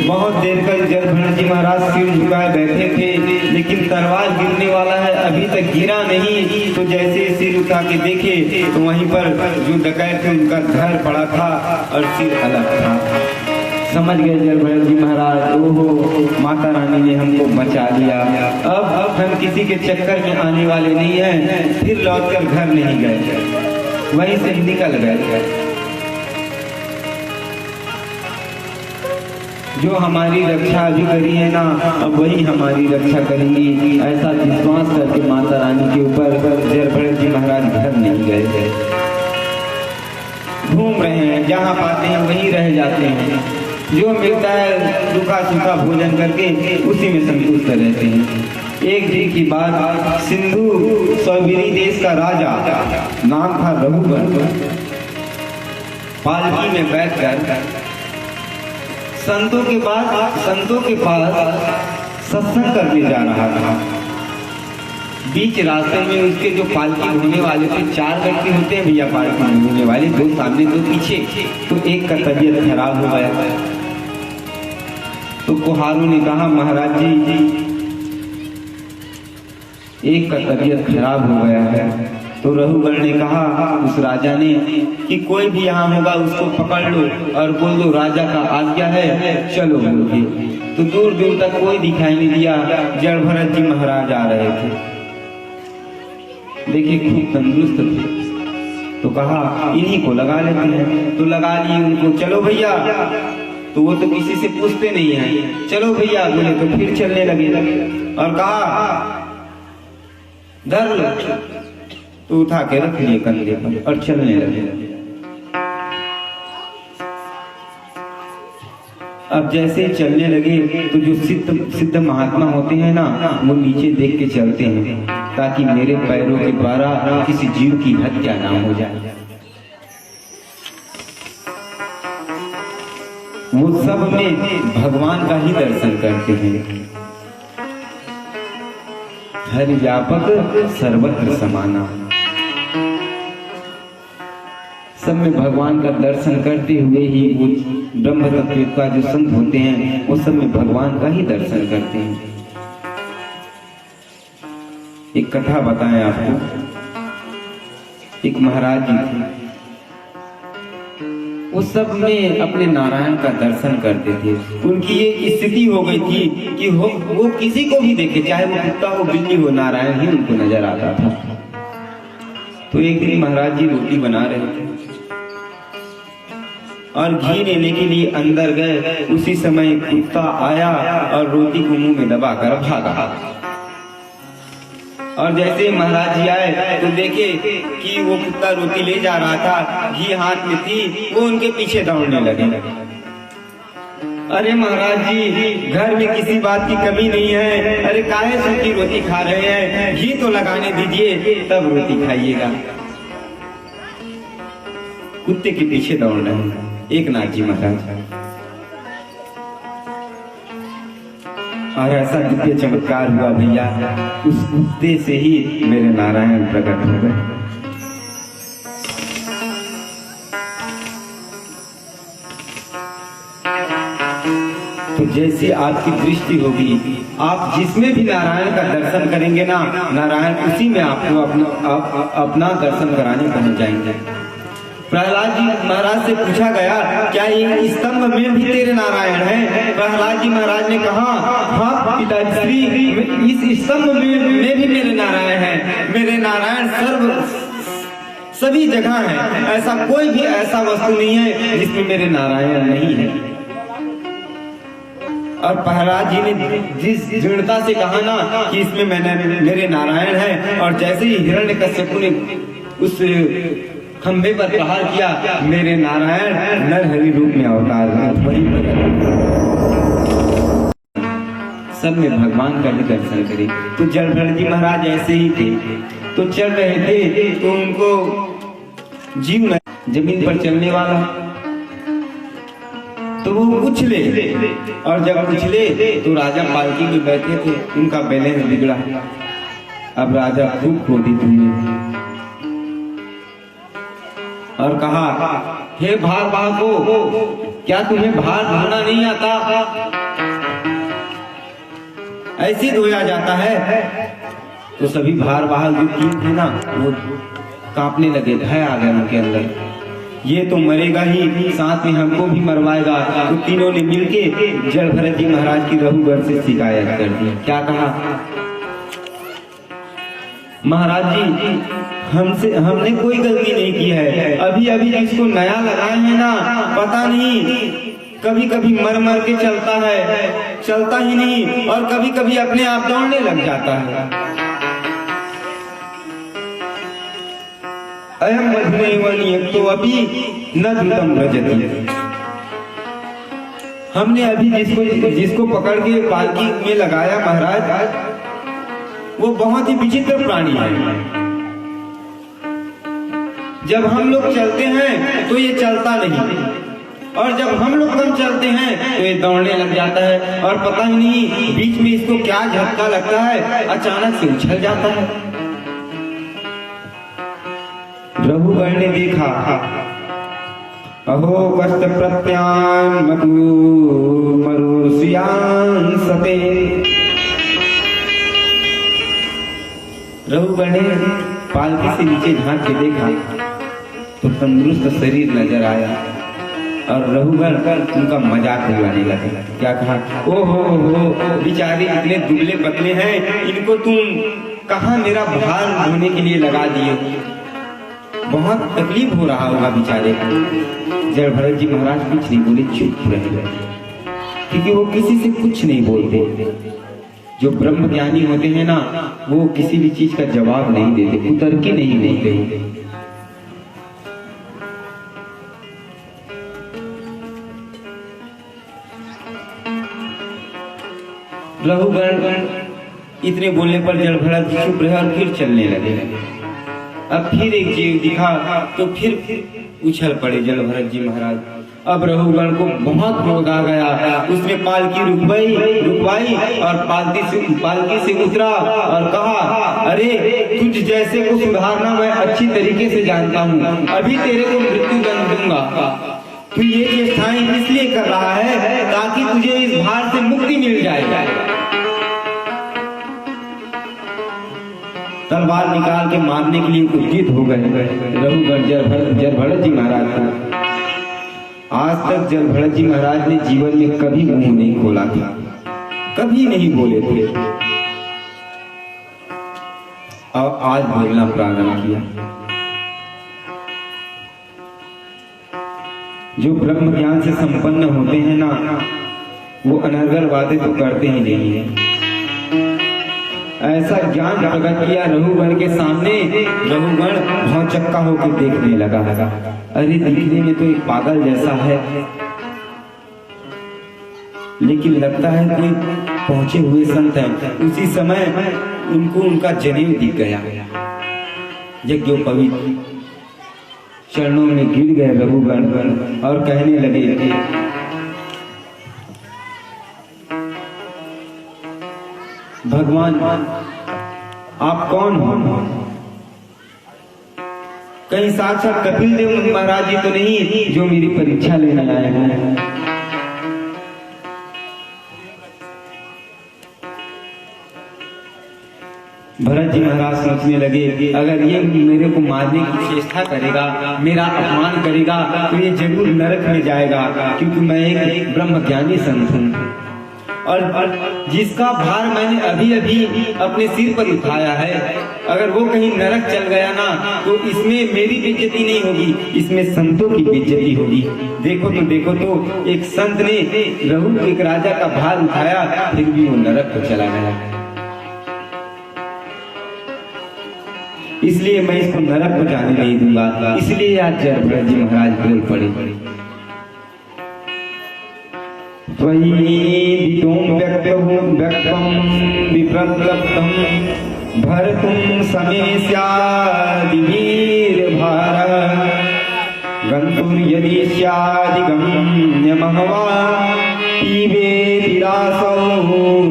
बहुत देर तक जलभरण जी महाराज सिर झुकाए बैठे थे, लेकिन तलवार गिरने वाला है, अभी तक गिरा नहीं। तो जैसे सिर उठा के देखे तो वहीं पर जो डकैत थे उनका धड़ पड़ा था और सिर अलग था। समझ गए जलभरण जी महाराज, ओहो माता रानी ने हमको बचा लिया, अब हम किसी के चक्कर में आने वाले नहीं हैं। फिर लौटकर घर नहीं गए, वहीं से निकल गए। जो हमारी रक्षा अभी करी है ना, अब वही हमारी रक्षा करेंगी, ऐसा विश्वास करके माता रानी के ऊपर जलभरण जी महाराज घर नहीं गए। घूम रहे हैं, जहाँ पाते हैं वहीं रह जाते हैं, जो मिलता है रूखा सूखा भोजन करके उसी में संतुष्ट रहते हैं। एक दिन की बात, सिंधु सौबीरी देश का राजा, नाम था रघुबर, पालकी में बैठकर संतों के पास सत्संग करने जा रहा था। बीच रास्ते में उसके जो पालकी ढोने वाले थे, 4 व्यक्ति होते हैं भैया पालकी ढोने वाले, 2 सामने 2 पीछे, तो एक का तबीयत खराब हो गया। तो कुहारों ने कहा महाराज जी एक का तबीयत खराब हो गया है। तो रघुबर ने कहा उस राजा ने कि कोई भी यहाँ होगा उसको पकड़ लो और बोल दो राजा का आज्ञा है, चलो बोलिए। तो दूर दूर तक कोई दिखाई नहीं दिया, जलभरत जी महाराज आ रहे थे, देखिए खूब तंदुरुस्त थे। तो कहा इन्हीं को लगा लेते हैं, तो लगा लिए उनको, चलो भैया। तो वो तो किसी से पूछते नहीं है, चलो भैया बोले, तो फिर चलने लगे और कहा धर लो, तो उठा के रख लिए कंधे पर और चलने लगे। अब जैसे चलने लगे तो जो सिद्ध महात्मा होते हैं ना, वो नीचे देख के चलते हैं ताकि मेरे पैरों के द्वारा किसी जीव की हत्या ना हो जाए। वो सब में भगवान का ही दर्शन करते हैं। हर व्यापक सर्वत्र समाना, सब में भगवान का दर्शन करते हुए ही वो ब्रह्म तत्व का जो संत होते हैं वो सब में भगवान का ही दर्शन करते हैं। एक कथा बताएं आपको। एक महाराज जी थे, वो सब में अपने नारायण का दर्शन करते थे। उनकी ये स्थिति हो गई थी कि वो किसी को भी देखे, चाहे वो कुत्ता हो बिल्ली हो, नारायण ही उनको नजर आता था। तो एक दिन महाराज जी रोटी बना रहे थे और घी लेने के लिए अंदर गए, उसी समय कुत्ता आया और रोटी को मुंह में दबाकर भागा। और जैसे महाराज जी आए तो देखे कि वो कुत्ता रोटी ले जा रहा था, घी हाथ में थी, वो उनके पीछे दौड़ने लगे। अरे महाराज जी घर में किसी बात की कमी नहीं है, अरे काहे सूखी रोटी खा रहे हैं, घी तो लगाने दीजिए तब रोटी खाइएगा। कुत्ते के पीछे दौड़ रहे हैं एक नाथ जी महाराज। और ऐसा दिव्य चमत्कार हुआ भैया, उस कुत्ते से ही मेरे नारायण प्रकट हो गए। तो जैसी आपकी दृष्टि होगी, आप जिसमें भी नारायण का दर्शन करेंगे ना, नारायण उसी में आपको अपना दर्शन कराने पहुंच जाएंगे। प्रहलाद जी महाराज से पूछा गया क्या ये स्तंभ में भी तेरे नारायण हैं? प्रहलाद जी महाराज ने कहा हाँ पिताश्री, इस स्तंभ में भी मेरे नारायण हैं। मेरे नारायण सभी जगह हैं, ऐसा कोई भी ऐसा वस्तु नहीं है जिसमें मेरे नारायण नहीं है। और प्रहलाद जी ने जिस दृढ़ता से कहा ना कि इसमें मेरे नारायण हैं, और जैसे ही हिरण्यकश्यप ने उस खंभे पर प्रहार किया, मेरे नारायण नरहरि रूप में अवतार वही सब में भगवान का भी दर्शन करे। तो जलभरण जी महाराज ऐसे ही थे, तो चल रहे थे तो उनको जीव जमीन पर चलने वाला, तो वो उछले, और जब उछले तो राजा पालकी में बैठे थे, उनका बैलेंस बिगड़ा। अब राजा खूब क्रोधित हुए, और कहा, हे भार वाहको, क्या तुम्हें भार ढोना नहीं आता? ऐसे धोया जाता है। तो सभी भार वाहक जो तीन थे ना, वो कांपने लगे, भय आ गया उनके अंदर। ये तो मरेगा ही, साथ में हमको भी मरवाएगा। तो तीनों ने मिलके जल भरत जी महाराज की रघुगढ़ से शिकायत कर दी। क्या कहा, महाराज जी हमने कोई गलती नहीं की है। अभी अभी जिसको नया लगाए हैं ना, पता नहीं कभी कभी मर मर के चलता है, चलता ही नहीं, और कभी कभी अपने आप दौड़ने लग जाता है। अयम मधुमेह तो अभी न द्रुतम व्रजति। हमने अभी जिसको पकड़ के पालकी में लगाया महाराज, वो बहुत ही विचित्र प्राणी है। जब हम लोग चलते हैं तो ये चलता नहीं, और जब हम लोग कम चलते हैं तो ये दौड़ने लग जाता है, और पता ही नहीं बीच में इसको क्या झटका लगता है, अचानक से उछल जाता है। रघुगण ने देखा, अहो कष्ट प्रत्यान मरुष्यान सते। रघुगण ने पालकी से नीचे झांक के देखा तो तंदुरुस्त शरीर नजर आया, और रघुगण उनका मजाक उड़ाने लगे। क्या कहा, ओ हो बेचारे इतने दुबले पतले हैं, इनको तुम कहाँ मेरा भार ढोने के लिए लगा दिए, बहुत तकलीफ हो रहा होगा बेचारे को। जल भरत जी महाराज कुछ नहीं बोले, चुप रहे, क्योंकि वो किसी से कुछ नहीं बोलते। जो ब्रह्म ज्ञानी होते हैं ना, वो किसी भी चीज का जवाब नहीं देते, कुतर्की नहीं बोलते। रघुगण इतने बोलने पर जल भरत चुप रहे और फिर चलने लगे। अब फिर एक जीव दिखा तो फिर उछल पड़े जल भरत जी महाराज। अब रघुगण को बहुत क्रोध आ गया, उसने पालकी रुकवाई और पालकी से उतरा और कहा, अरे तुझ जैसे को सुधारना मैं अच्छी तरीके से जानता हूँ, अभी तेरे को मृत्यु दंड दूंगा। तू ये चेष्टाएं इसलिए कर रहा है ताकि तुझे इस भार से मुक्ति मिल जाए। तलवार निकाल के मारने के लिए उद्यत हो गए रघुगण जल भरत जी महाराज को। आज तक जल भरत जी महाराज ने जीवन में कभी मुंह नहीं खोला था, कभी नहीं बोले थे, और आज बोलना प्रारंभ किया। जो ब्रह्म ज्ञान से संपन्न होते हैं ना, वो अनर्गल बातें तो करते ही नहीं है। ऐसा ज्ञान प्रकट किया रघुगण के सामने। रघुगण भौचक्का होकर देखने लगा, अरे दिखने में तो एक पागल जैसा है, लेकिन लगता है कोई पहुंचे हुए संत है। उसी समय उनको उनका जनेऊ दिख गया। यज्ञोपवीत चरणों में गिर गए रघुगण और कहने लगे, भगवान आप कौन हो? कहीं साक्षात कपिल देव महाराज जी तो नहीं जो मेरी परीक्षा लेने आए हैं? भरत जी महाराज सोचने लगे, अगर ये मेरे को मारने की चेष्टा करेगा, मेरा अपमान करेगा, तो ये जरूर नरक में जाएगा, क्योंकि मैं एक ब्रह्म ज्ञानी संत हूँ। और जिसका भार मैंने अभी अभी अपने सिर पर उठाया है, अगर वो कहीं नरक चल गया ना, तो इसमें मेरी बेइज्जती नहीं होगी, इसमें संतों की बेइज्जती होगी। देखो तो एक संत ने एक राजा का भार उठाया, फिर भी वो नरक को चला गया। इसलिए मैं इसको नरक को जाने नहीं दूंगा। इसलिए आज जल भरत जी महाराज बोल पड़े, भरतुं समेस्यादिवीर भार गन्तुर्यदि स्यादिगम्यमहवा पीबेति रासौ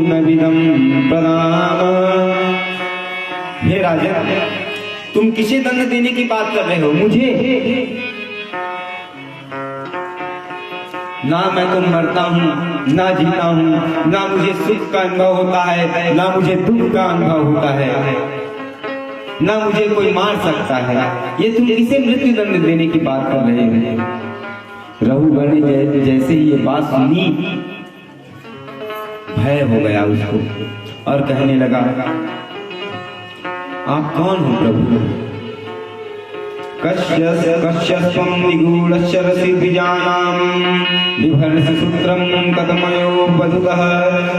न विदं प्रणाम। हे राजन, तुम किसे दंड देने की बात कर रहे हो? मुझे ना मैं तो मरता हूँ ना जीता हूँ, ना मुझे सुख का अनुभव होता है ना मुझे दुख का अनुभव होता है, ना मुझे कोई मार सकता है। ये तुम किसे मृत्यु दंड देने की बात कर रहे हो? रघुवर ने जैसे ही ये बात सुनी भय हो गया उसको और कहने लगा, आप कौन हो प्रभु? कश्यस्त्वं निगूढस्य रसिद्विजानां बिभर्षि सूत्रं कथमयो वधूतः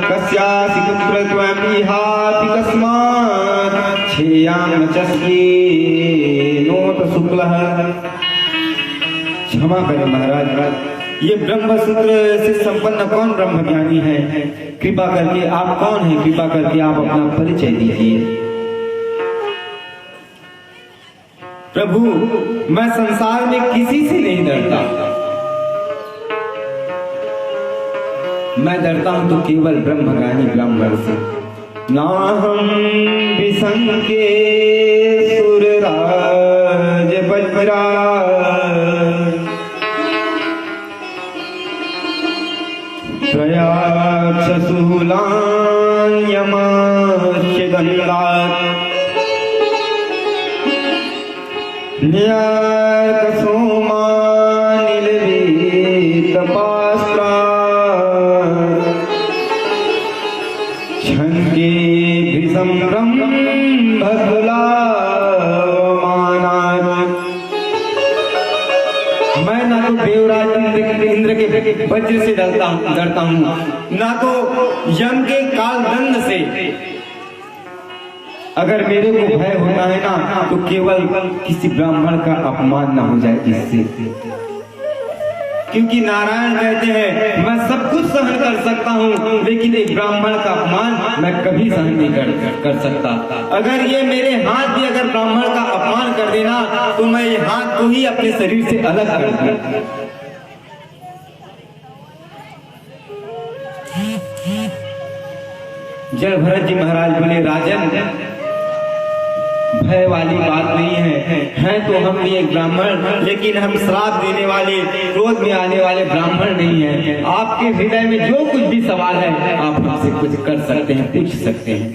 कस्यासि पुत्र त्वं इहापि कस्मात् छेयां न चस्ये नोत शुक्लः। क्षमा करें महाराज, ये ब्रह्म सूत्र से संपन्न कौन ब्रह्म ज्ञानी है? कृपा करके आप कौन हैं? कृपा करके आप अपना परिचय दीजिए। प्रभु मैं संसार में किसी से नहीं डरता, मैं डरता हूं तो केवल ब्रह्मज्ञानी ब्राह्मण से। नाहं विसंके सुरराज बजराज त्रयाक्ष शूलान् यमाश्च दण्डात् न्यायक सोमा नीलवीत पास्त्रा छंके भृसंभ्रम भगुला मानात्। मैं ना तो देवराज इंद्र के वज्र से डरता हूँ, ना तो यम के काल दंड से। अगर मेरे को भय होता है ना तो केवल किसी ब्राह्मण का अपमान ना हो जाए इससे, क्योंकि नारायण कहते हैं मैं सब कुछ सहन कर सकता हूँ लेकिन एक ब्राह्मण का अपमान मैं कभी सहन नहीं कर सकता। अगर ये मेरे हाथ भी अगर ब्राह्मण का अपमान कर देना तो मैं ये हाथ को ही अपने शरीर से अलग कर दूं। जल भरत जी महाराज बोले, राजन भय वाली बात नहीं है तो हम भी एक ब्राह्मण, लेकिन हम श्राप देने वाले क्रोध में आने वाले ब्राह्मण नहीं है। आपके हृदय में जो कुछ भी सवाल है आप हमसे कुछ कर सकते हैं, पूछ सकते हैं।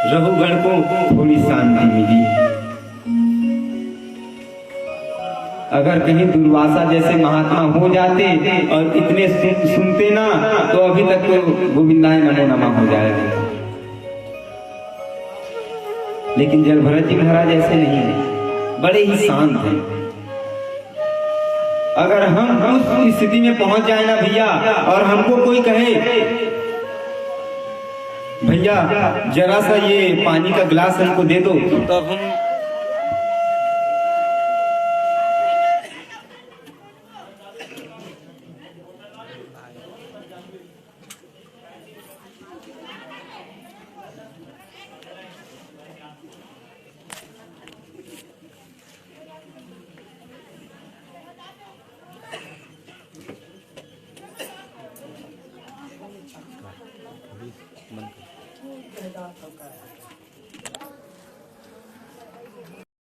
रघुगण को थोड़ी शांति मिली। अगर कहीं दुर्वासा जैसे महात्मा हो जाते और इतने सुनते ना तो अभी तक तो गोविंदाय नमो नमः हो जाएगा, लेकिन जल भरत जी महाराज ऐसे नहीं है, बड़े ही शांत हैं। अगर हम उस स्थिति में पहुंच जाए ना भैया और हमको कोई कहे भैया जरा सा ये पानी का गिलास हमको दे दो, तो हम